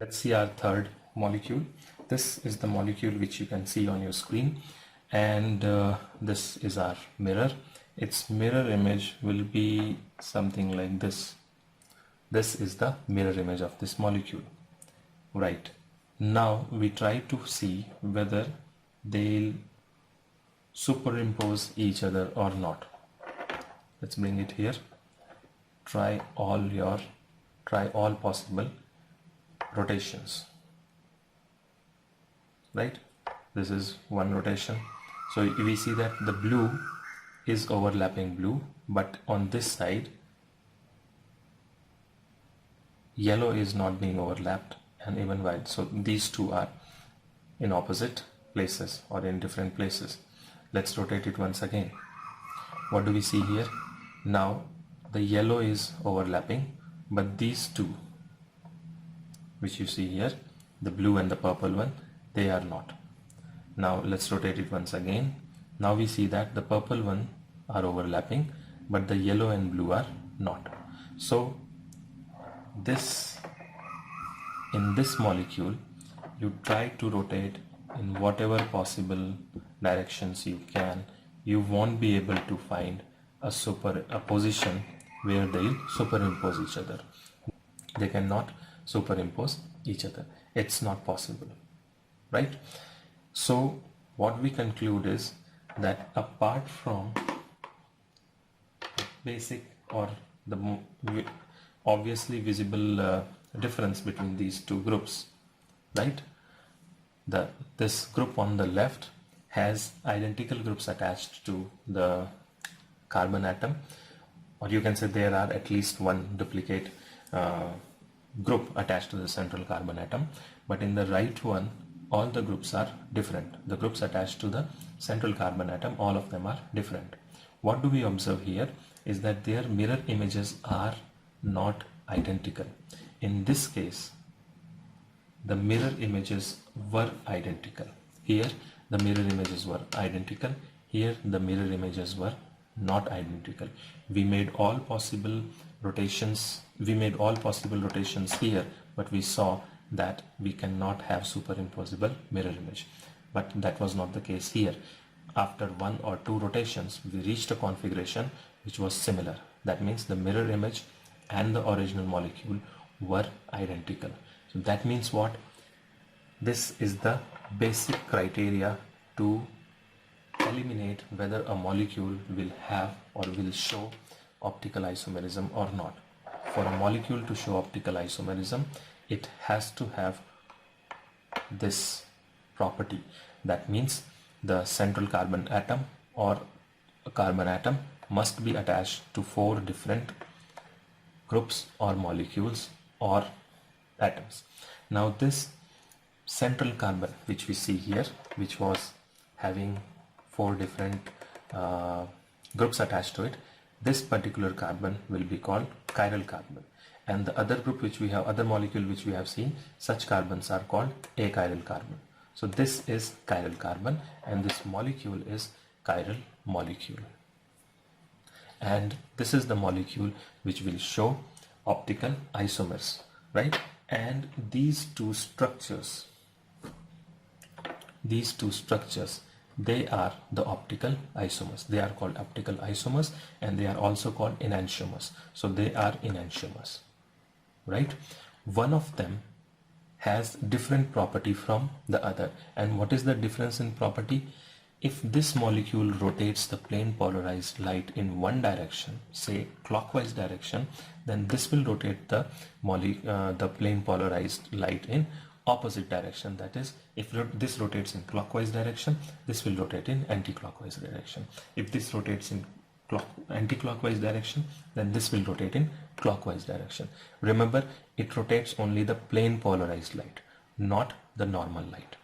Let's see our third molecule. This is the molecule which you can see on your screen, and this is our mirror. Its mirror image will be something like this. This is the mirror image of this molecule. Right. Now we try to see whether they'll superimpose each other or not. Let's bring it here. Try all possible rotations. Right, this is one rotation. So we see that the blue is overlapping blue, but on this side yellow is not being overlapped, and even white. So these two are in opposite places or in different places. Let's rotate it once again. What do we see here? Now the yellow is overlapping, but these two which you see here, the blue and the purple one, they are not. Now let's rotate it once again. Now we see that the purple one are overlapping, but the yellow and blue are not. So in this molecule, you try to rotate in whatever possible directions you can. You won't be able to find a position where they'll superimpose each other. They cannot superimpose each other. It's not possible, right? So what we conclude is that apart from basic or the obviously visible difference between these two groups, right? This group on the left has identical groups attached to the carbon atom, or you can say there are at least one duplicate group attached to the central carbon atom, but in the right one all the groups are different. The groups attached to the central carbon atom, all of them are different. What do we observe here is that their mirror images are not identical. In this case the mirror images were identical. Here the mirror images were identical, here the mirror images were not identical. We made all possible rotations here, but we saw that we cannot have superimposable mirror image. But that was not the case here. After one or two rotations we reached a configuration which was similar. That means the mirror image and the original molecule were identical. So that means what? This is the basic criteria to eliminate whether a molecule will have or will show optical isomerism or not. For a molecule to show optical isomerism, it has to have this property. That means the central carbon atom or a carbon atom must be attached to 4 different groups or molecules or atoms. Now this central carbon which we see here, which was having 4 different groups attached to it, this particular carbon will be called chiral carbon, and the other group which we have, other molecule which we have seen, such carbons are called achiral carbon. So this is chiral carbon and this molecule is chiral molecule, and this is the molecule which will show optical isomers, right? And these two structures, they are the optical isomers. They are called optical isomers and they are also called enantiomers. So they are enantiomers, right? One of them has different property from the other. And what is the difference in property? If this molecule rotates the plane polarized light in one direction, say clockwise direction, then this will rotate the plane polarized light in opposite direction. That is, if this rotates in clockwise direction, this will rotate in anti-clockwise direction. If this rotates in anti-clockwise direction, then this will rotate in clockwise direction. Remember, it rotates only the plane polarized light, not the normal light.